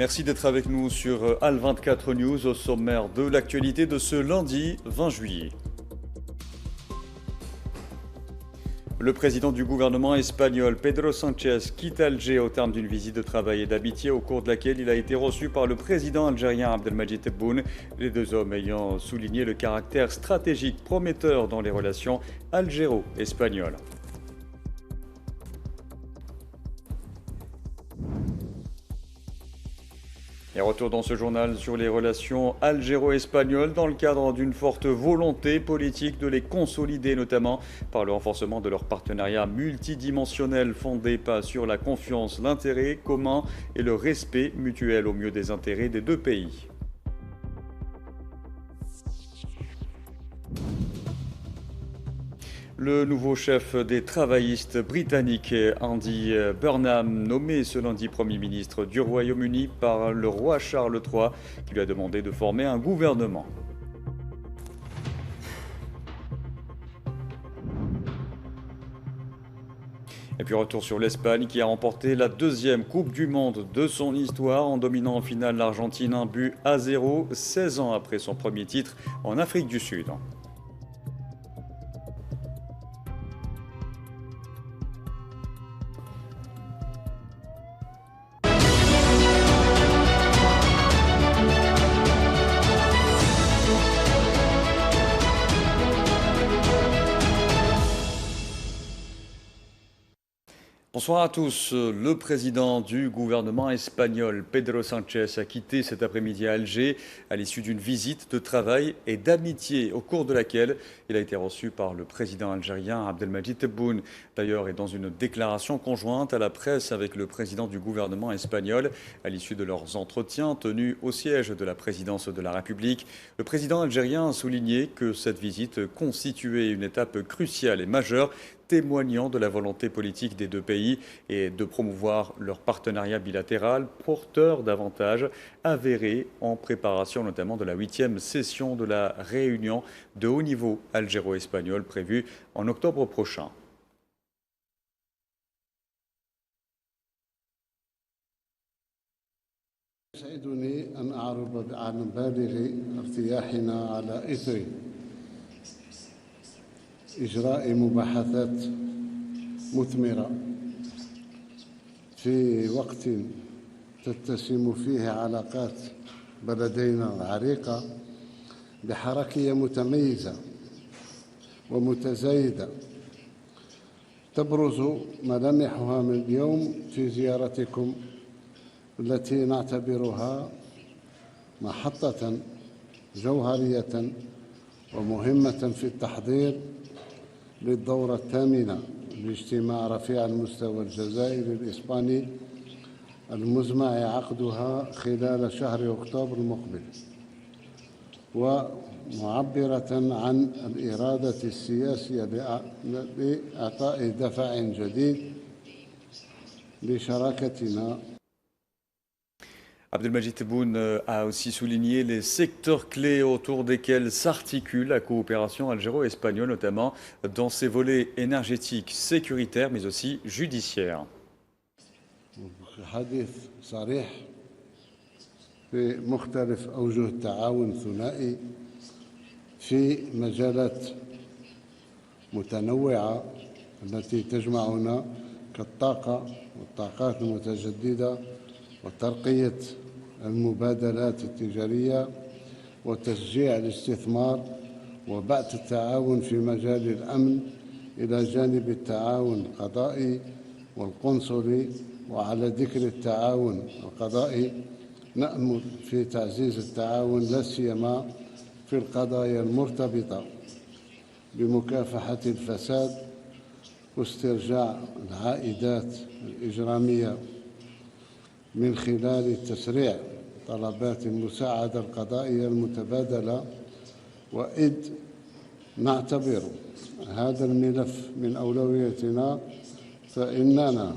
Merci d'être avec nous sur AL24 News au sommaire de l'actualité de ce lundi 20 juillet. Le président du gouvernement espagnol, Pedro Sánchez, quitte Alger au terme d'une visite de travail et d'amitié au cours de laquelle il a été reçu par le président algérien Abdelmadjid Tebboune, les deux hommes ayant souligné le caractère stratégique prometteur dans les relations algéro-espagnoles. Et retour dans ce journal sur les relations algéro-espagnoles dans le cadre d'une forte volonté politique de les consolider, notamment par le renforcement de leur partenariat multidimensionnel fondé sur la confiance, l'intérêt commun et le respect mutuel au mieux des intérêts des deux pays. Le nouveau chef des travaillistes britanniques, Andy Burnham, nommé ce lundi Premier ministre du Royaume-Uni par le roi Charles III, qui lui a demandé de former un gouvernement. Et puis retour sur l'Espagne qui a remporté la deuxième Coupe du Monde de son histoire en dominant en finale l'Argentine 1-0, 16 ans après son premier titre en Afrique du Sud. Bonsoir à tous. Le président du gouvernement espagnol, Pedro Sánchez, a quitté cet après-midi à Alger à l'issue d'une visite de travail et d'amitié au cours de laquelle il a été reçu par le président algérien Abdelmadjid Tebboune. D'ailleurs, et dans une déclaration conjointe à la presse avec le président du gouvernement espagnol, à l'issue de leurs entretiens tenus au siège de la présidence de la République, le président algérien a souligné que cette visite constituait une étape cruciale et majeure témoignant de la volonté politique des deux pays et de promouvoir leur partenariat bilatéral porteur d'avantages avérés en préparation notamment de la 8e session de la réunion de haut niveau algéro-espagnol prévue en octobre prochain. يسعدني أن أعرب عن بالغ ارتياحنا على إثر إجراء مباحثات مثمرة في وقت تتسم فيه علاقات بلدينا العريقة بحركية متميزة ومتزايدة تبرز ملامحها من اليوم في زيارتكم التي نعتبرها محطة جوهرية ومهمة في التحضير للدورة الثامنة لاجتماع رفيع المستوى الجزائري الإسباني المزمع عقدها خلال شهر أكتوبر المقبل، ومعبرة عن الإرادة السياسية لإعطاء دفع جديد لشراكتنا. Abdelmadjid Tebboune a aussi souligné les secteurs clés autour desquels s'articule la coopération algéro-espagnole, notamment dans ses volets énergétiques, sécuritaires, mais aussi judiciaires. حديث صريح في مختلف أوجه التعاون الثنائي في مجالات متنوعة التي تجمعنا كالطاقة والطاقات المتجددة وترقية المبادلات التجارية وتشجيع الاستثمار وبعث التعاون في مجال الأمن إلى جانب التعاون القضائي والقنصلي. وعلى ذكر التعاون القضائي نأمل في تعزيز التعاون لا سيما في القضايا المرتبطة بمكافحة الفساد واسترجاع العائدات الإجرامية من خلال تسريع طلبات المساعدة القضائية المتبادلة. وإذ نعتبر هذا الملف من أولوياتنا فإننا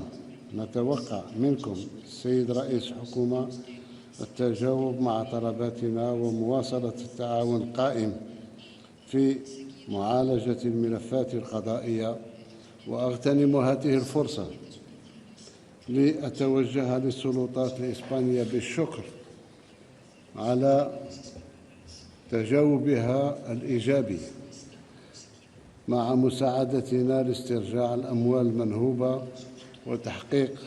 نتوقع منكم السيد رئيس الحكومة التجاوب مع طلباتنا ومواصلة التعاون القائم في معالجة الملفات القضائية. وأغتنم هذه الفرصة لأتوجه للسلطات الإسبانية بالشكر على تجاوبها الإيجابي مع مساعدتنا لاسترجاع الأموال المنهوبة وتحقيق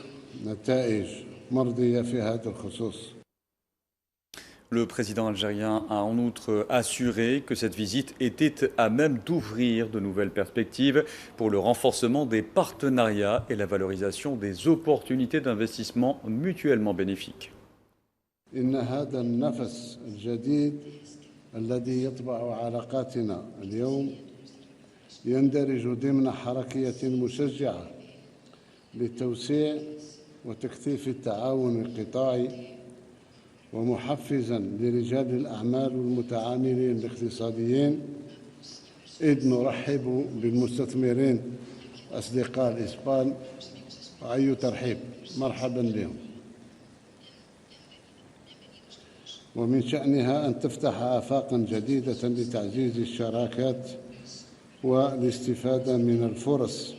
نتائج مرضية في هذا الخصوص. Le président algérien a en outre assuré que cette visite était à même d'ouvrir de nouvelles perspectives pour le renforcement des partenariats et la valorisation des opportunités d'investissement mutuellement bénéfiques. إن هذا النفس الجديد الذي يطبع علاقاتنا اليوم يندرج ضمن حركية مشجعة لتوسيع وتكثيف التعاون القطاعي ومحفزا لرجال الأعمال والمتعاملين الاقتصاديين، إذ نرحب بالمستثمرين أصدقاء الإسبان وأي ترحيب مرحبا بهم. ومن شأنها أن تفتح آفاقا جديدة لتعزيز الشراكات والاستفادة من الفرص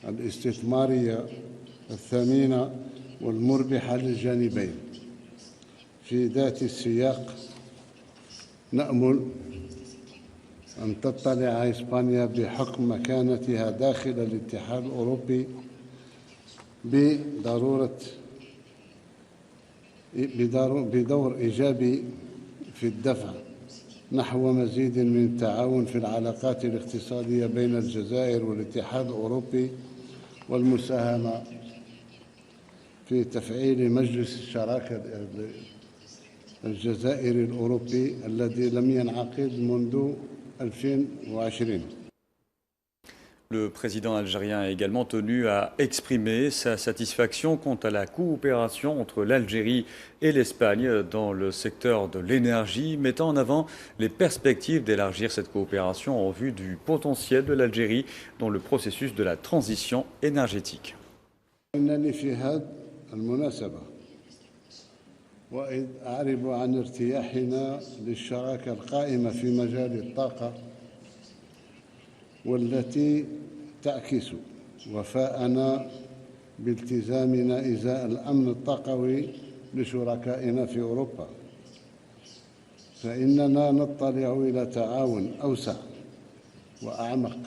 الاستثمارية الثمينة والمربحة للجانبين. في ذات السياق نأمل أن تطلع إسبانيا بحكم مكانتها داخل الاتحاد الأوروبي بدور إيجابي في الدفع نحو مزيد من التعاون في العلاقات الاقتصادية بين الجزائر والاتحاد الأوروبي والمساهمة في تفعيل مجلس الشراكة الجزائري الأوروبي الذي لم ينعقد منذ 2020. Le président algérien a également tenu à exprimer sa satisfaction quant à la coopération entre l'Algérie et l'Espagne dans le secteur de l'énergie, mettant en avant les perspectives d'élargir cette coopération en vue du potentiel de l'Algérie dans le processus de la transition énergétique. إنني في هذه المناسبة وإذ أعرب عن ارتياحنا للشراكة القائمة في مجال الطاقة والتي تعكس وفاءنا بالتزامنا إزاء الأمن الطاقوي لشركائنا في أوروبا، فإننا نطلع إلى تعاون أوسع وأعمق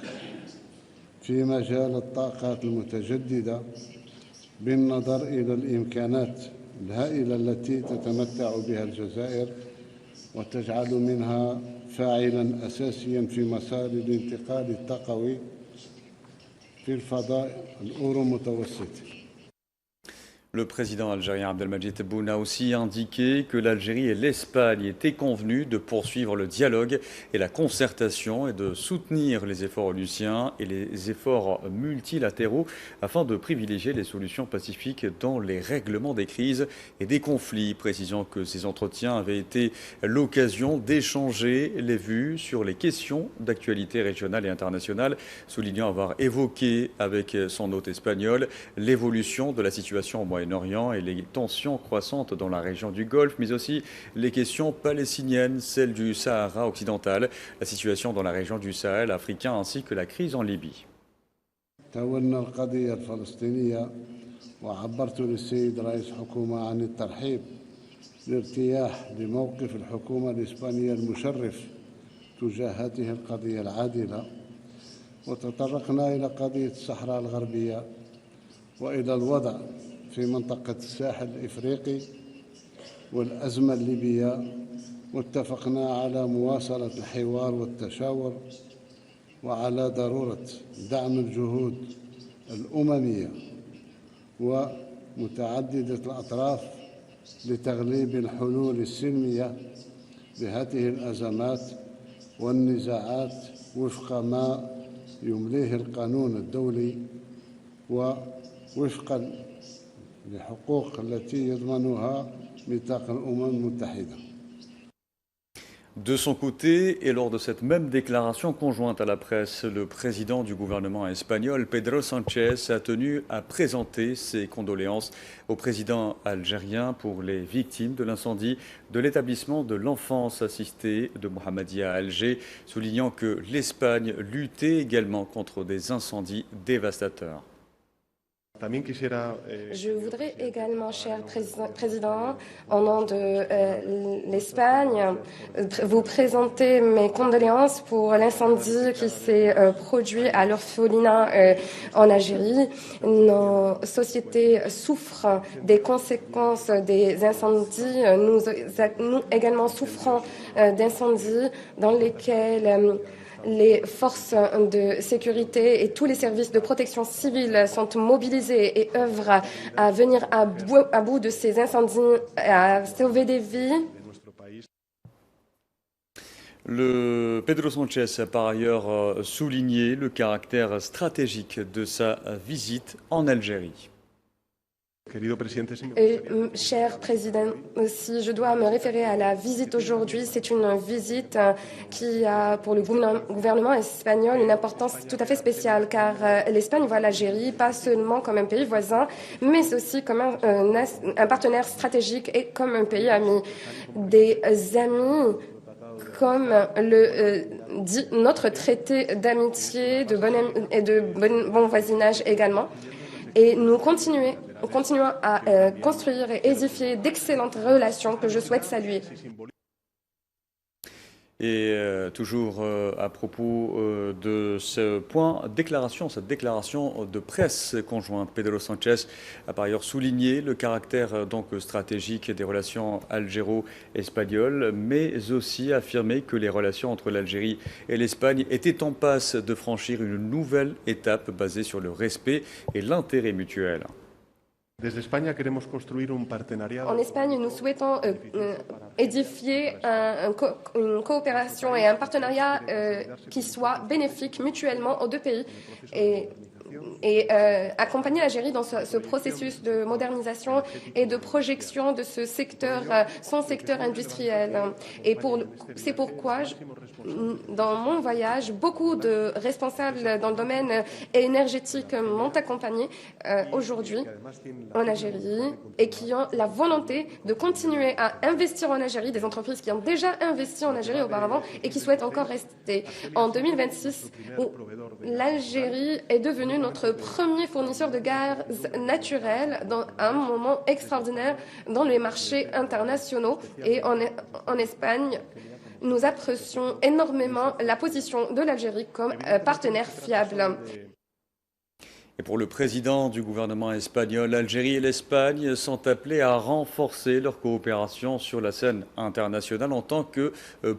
في مجال الطاقات المتجددة بالنظر إلى الإمكانات الهائلة التي تتمتع بها الجزائر وتجعل منها فاعلاً أساسياً في مسار الانتقال الطاقوي في الفضاء الأورو-متوسط. Le président algérien Abdelmadjid Tebboune a aussi indiqué que l'Algérie et l'Espagne étaient convenus de poursuivre le dialogue et la concertation et de soutenir les efforts onusiens et les efforts multilatéraux afin de privilégier les solutions pacifiques dans les règlements des crises et des conflits, précisant que ces entretiens avaient été l'occasion d'échanger les vues sur les questions d'actualité régionale et internationale, soulignant avoir évoqué avec son hôte espagnol l'évolution de la situation au Moyen-Orient et les tensions croissantes dans la région du Golfe, mais aussi les questions palestiniennes, celles du Sahara occidental, la situation dans la région du Sahel africain ainsi que la crise en Libye. تولنا القضية الفلسطينية وعبرت للسيد رئيس الحكومة عن الترحيب الارتياح لموقف الحكومة الإسبانية المشرف تجاه هذه القضية العادلة، وتطرقنا إلى قضية الصحراء الغربية وإلى الوضع في منطقة الساحل الإفريقي والأزمة الليبية، واتفقنا على مواصلة الحوار والتشاور وعلى ضرورة دعم الجهود الأممية ومتعددة الأطراف لتغليب الحلول السلمية لهذه الأزمات والنزاعات وفق ما يمليه القانون الدولي ووفقا لحقوق التي يضمنها ميثاق الأمم المتحدة. De son côté, et lors de cette même déclaration conjointe à la presse, le président du gouvernement espagnol, Pedro Sánchez, a tenu à présenter ses condoléances au président algérien pour les victimes de l'incendie de l'établissement de l'enfance assistée de Mohammedia à Alger, soulignant que l'Espagne luttait également contre des incendies dévastateurs. Je voudrais également, cher Président, au nom de l'Espagne, vous présenter mes condoléances pour l'incendie qui s'est produit à l'orphelinat en Algérie. Nos sociétés souffrent des conséquences des incendies. Nous également souffrons d'incendies dans lesquels les forces de sécurité et tous les services de protection civile sont mobilisés et œuvrent à venir à bout de ces incendies, à sauver des vies. Le Pedro Sánchez a par ailleurs souligné le caractère stratégique de sa visite en Algérie. Cher Président, si je dois me référer à la visite aujourd'hui, c'est une visite qui a pour le gouvernement espagnol une importance tout à fait spéciale, car l'Espagne voit l'Algérie pas seulement comme un pays voisin, mais aussi comme un partenaire stratégique et comme un pays ami. Des amis comme le dit notre traité d'amitié et de bon voisinage également. Et nous continuons à construire et édifier d'excellentes relations que je souhaite saluer. Et toujours à propos de ce point, cette déclaration de presse conjointe, Pedro Sánchez a par ailleurs souligné le caractère donc stratégique des relations algéro-espagnoles, mais aussi affirmé que les relations entre l'Algérie et l'Espagne étaient en passe de franchir une nouvelle étape basée sur le respect et l'intérêt mutuel. En Espagne, nous souhaitons édifier une coopération et un partenariat qui soient bénéfiques mutuellement aux deux pays et accompagner l'Algérie dans ce processus de modernisation et de projection de ce secteur, son secteur industriel. Et c'est pourquoi, dans mon voyage, beaucoup de responsables dans le domaine énergétique m'ont accompagné aujourd'hui en Algérie et qui ont la volonté de continuer à investir en Algérie, des entreprises qui ont déjà investi en Algérie auparavant et qui souhaitent encore rester. En 2026, l'Algérie est devenue notre premier fournisseur de gaz naturel dans un moment extraordinaire dans les marchés internationaux. Et en Espagne, nous apprécions énormément la position de l'Algérie comme partenaire fiable. Et pour le président du gouvernement espagnol, l'Algérie et l'Espagne sont appelés à renforcer leur coopération sur la scène internationale en tant que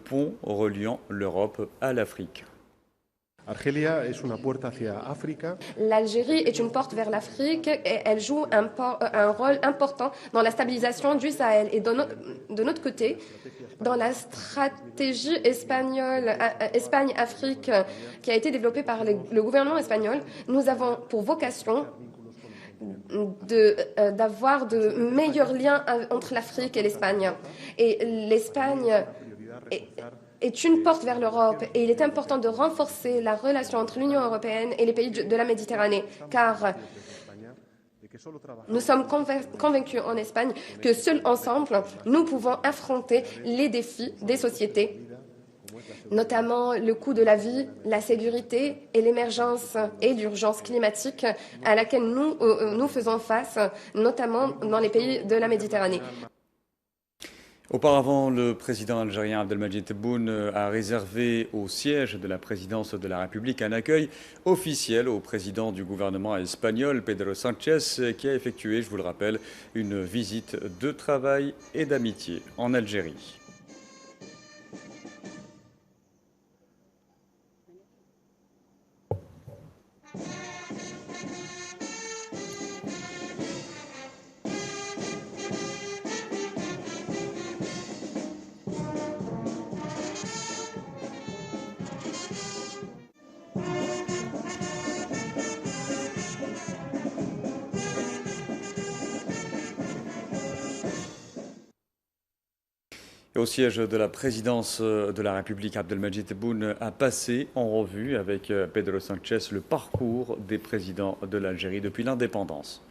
pont reliant l'Europe à l'Afrique. L'Algérie est une porte vers l'Afrique et elle joue un rôle important dans la stabilisation du Sahel. Et de notre côté, dans la stratégie Espagne-Afrique qui a été développée par le gouvernement espagnol, nous avons pour vocation d'avoir de meilleurs liens entre l'Afrique et l'Espagne. Et l'Espagne est une porte vers l'Europe et il est important de renforcer la relation entre l'Union européenne et les pays de la Méditerranée, car nous sommes convaincus en Espagne que seuls ensemble, nous pouvons affronter les défis des sociétés, notamment le coût de la vie, la sécurité et l'émergence et l'urgence climatique à laquelle nous faisons face, notamment dans les pays de la Méditerranée. Auparavant, le président algérien Abdelmadjid Tebboune a réservé au siège de la présidence de la République un accueil officiel au président du gouvernement espagnol, Pedro Sánchez, qui a effectué, je vous le rappelle, une visite de travail et d'amitié en Algérie. Et au siège de la présidence de la République, Abdelmadjid Tebboune a passé en revue avec Pedro Sánchez le parcours des présidents de l'Algérie depuis l'indépendance.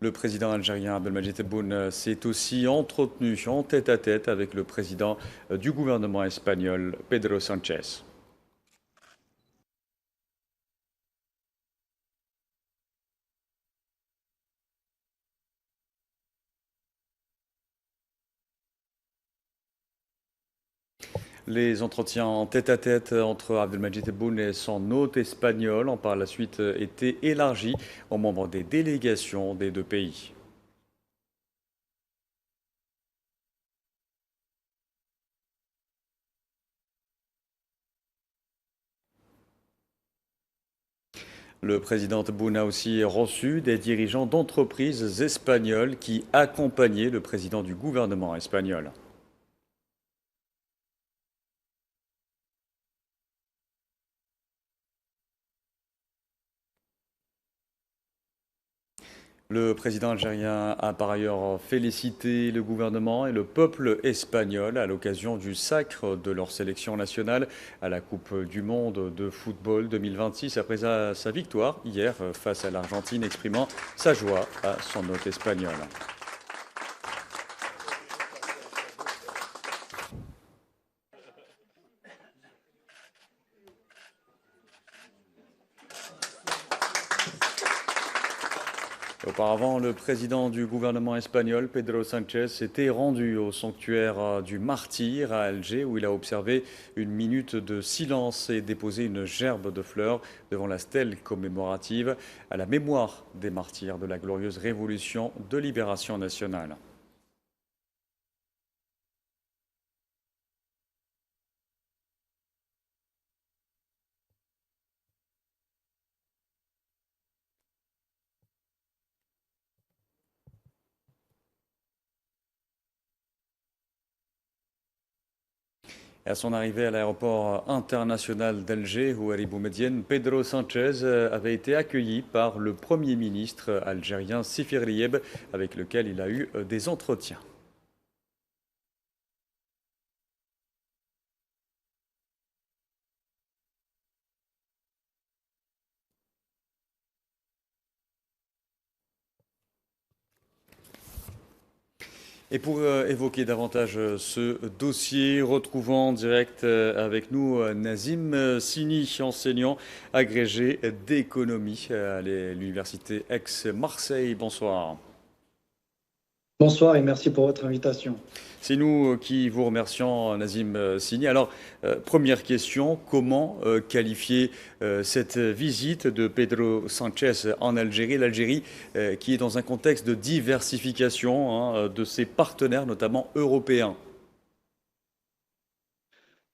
Le président algérien Abdelmadjid Tebboune s'est aussi entretenu en tête-à-tête avec le président du gouvernement espagnol, Pedro Sánchez. Les entretiens en tête-à-tête entre Abdelmadjid Tebboune et son hôte espagnol ont par la suite été élargis aux membres des délégations des deux pays. Le président Tebboune a aussi reçu des dirigeants d'entreprises espagnoles qui accompagnaient le président du gouvernement espagnol. Le président algérien a par ailleurs félicité le gouvernement et le peuple espagnol à l'occasion du sacre de leur sélection nationale à la Coupe du monde de football 2026 après sa victoire hier face à l'Argentine, exprimant sa joie à son hôte espagnol. Auparavant, le président du gouvernement espagnol, Pedro Sánchez, s'était rendu au sanctuaire du Martyr à Alger où il a observé une minute de silence et déposé une gerbe de fleurs devant la stèle commémorative à la mémoire des martyrs de la glorieuse révolution de libération nationale. À son arrivée à l'aéroport international d'Alger, Houari Boumedienne, Pedro Sánchez avait été accueilli par le Premier ministre algérien Sifir Lieb, avec lequel il a eu des entretiens. Et pour évoquer davantage ce dossier, retrouvons en direct avec nous Nazim Sini, enseignant agrégé d'économie à l'université Aix-Marseille. Bonsoir. Bonsoir et merci pour votre invitation. C'est nous qui vous remercions, Nazim Sini. Alors, première question, comment qualifier cette visite de Pedro Sánchez en Algérie, l'Algérie qui est dans un contexte de diversification de ses partenaires, notamment européens?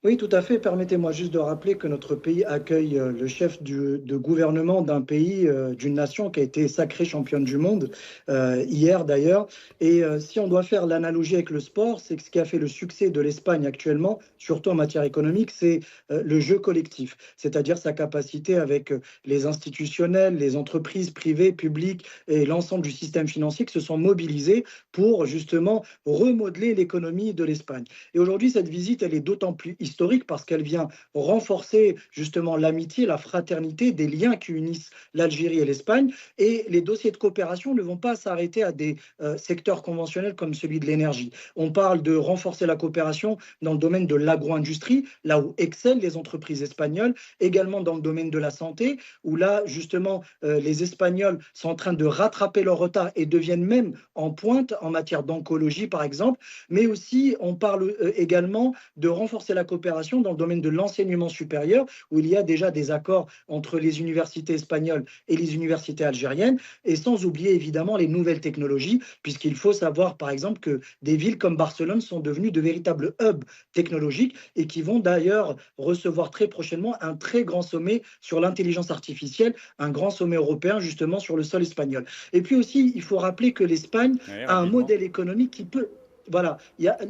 Oui, tout à fait. Permettez-moi juste de rappeler que notre pays accueille le chef de gouvernement d'un pays, d'une nation qui a été sacrée championne du monde, hier d'ailleurs. Et si on doit faire l'analogie avec le sport, c'est que ce qui a fait le succès de l'Espagne actuellement, surtout en matière économique, c'est le jeu collectif, c'est-à-dire sa capacité avec les institutionnels, les entreprises privées, publiques et l'ensemble du système financier qui se sont mobilisés pour justement remodeler l'économie de l'Espagne. Et aujourd'hui, cette visite, elle est d'autant plus historique parce qu'elle vient renforcer justement l'amitié, la fraternité, des liens qui unissent l'Algérie et l'Espagne. Et les dossiers de coopération ne vont pas s'arrêter à des secteurs conventionnels comme celui de l'énergie. On parle de renforcer la coopération dans le domaine de l'agro-industrie, là où excellent les entreprises espagnoles, également dans le domaine de la santé, où là justement les Espagnols sont en train de rattraper leur retard et deviennent même en pointe en matière d'oncologie par exemple, mais aussi on parle également de renforcer la coopération dans le domaine de l'enseignement supérieur, où il y a déjà des accords entre les universités espagnoles et les universités algériennes, et sans oublier évidemment les nouvelles technologies, puisqu'il faut savoir par exemple que des villes comme Barcelone sont devenues de véritables hubs technologiques et qui vont d'ailleurs recevoir très prochainement un très grand sommet sur l'intelligence artificielle, un grand sommet européen justement sur le sol espagnol. Et puis aussi, il faut rappeler que l'Espagne a un modèle économique qui peut... Voilà,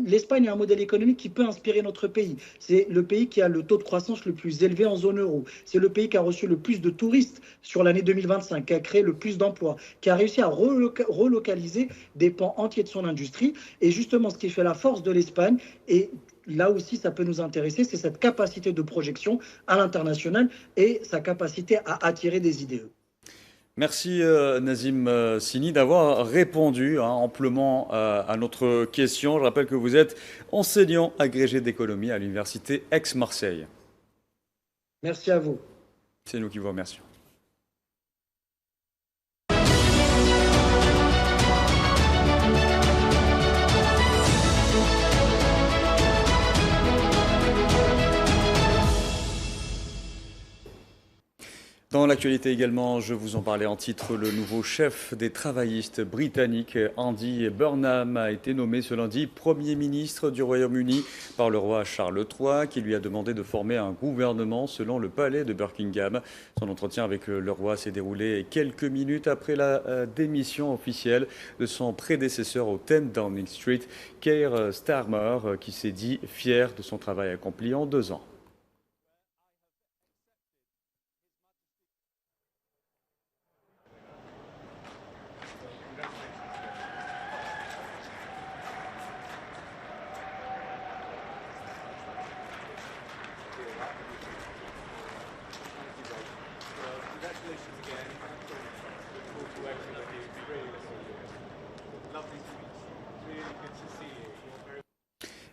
l'Espagne a un modèle économique qui peut inspirer notre pays. C'est le pays qui a le taux de croissance le plus élevé en zone euro. C'est le pays qui a reçu le plus de touristes sur l'année 2025, qui a créé le plus d'emplois, qui a réussi à relocaliser des pans entiers de son industrie. Et justement, ce qui fait la force de l'Espagne, et là aussi ça peut nous intéresser, c'est cette capacité de projection à l'international et sa capacité à attirer des idées. Merci Nazim Sini d'avoir répondu amplement à notre question. Je rappelle que vous êtes enseignant agrégé d'économie à l'université Aix-Marseille. Merci à vous. C'est nous qui vous remercions. Dans l'actualité également, je vous en parlais en titre, le nouveau chef des travaillistes britanniques, Andy Burnham, a été nommé ce lundi Premier ministre du Royaume-Uni par le roi Charles III, qui lui a demandé de former un gouvernement selon le palais de Buckingham. Son entretien avec le roi s'est déroulé quelques minutes après la démission officielle de son prédécesseur au 10 Downing Street, Keir Starmer, qui s'est dit fier de son travail accompli en 2 ans.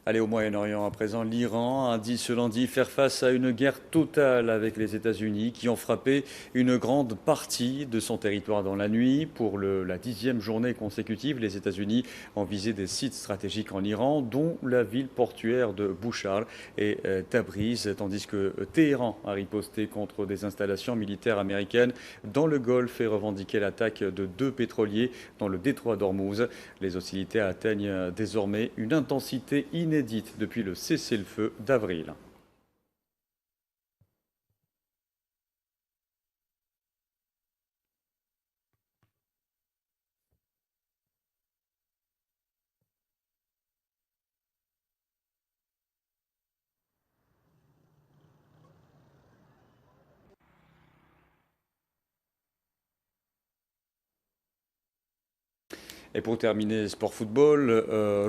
Allez, au Moyen-Orient à présent, l'Iran a dit ce lundi faire face à une guerre totale avec les États-Unis qui ont frappé une grande partie de son territoire dans la nuit. Pour la 10e journée consécutive, les États-Unis ont visé des sites stratégiques en Iran, dont la ville portuaire de Bouchar et Tabriz, tandis que Téhéran a riposté contre des installations militaires américaines dans le Golfe et revendiqué l'attaque de 2 pétroliers dans le détroit d'Ormuz. Les hostilités atteignent désormais une intensité inédite depuis le cessez-le-feu d'avril. Et pour terminer, sport football,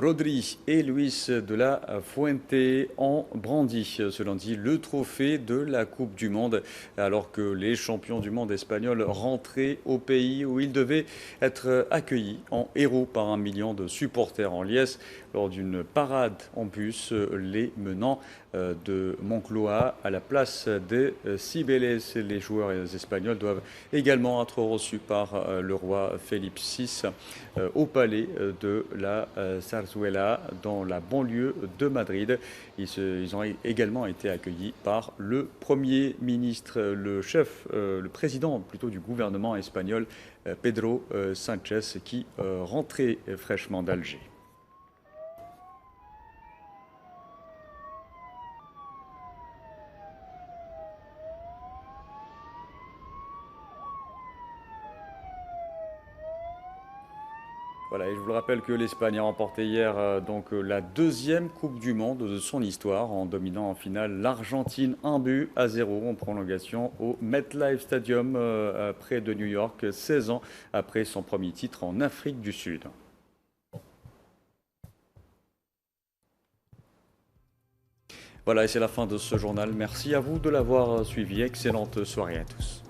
Rodri et Luis de la Fuente ont brandi ce lundi le trophée de la Coupe du Monde, alors que les champions du monde espagnols rentraient au pays où ils devaient être accueillis en héros par 1 million de supporters en liesse lors d'une parade en bus les menant de Moncloa à la place des Cibeles. Les joueurs espagnols doivent également être reçus par le roi Philippe VI au palais de la Zarzuela dans la banlieue de Madrid. Ils ont également été accueillis par le Premier ministre, le président plutôt du gouvernement espagnol, Pedro Sánchez, qui rentrait fraîchement d'Alger. Voilà, et je vous le rappelle que l'Espagne a remporté hier la 2e Coupe du Monde de son histoire en dominant en finale l'Argentine 1-0 en prolongation au MetLife Stadium près de New York, 16 ans après son premier titre en Afrique du Sud. Voilà, et c'est la fin de ce journal. Merci à vous de l'avoir suivi. Excellente soirée à tous.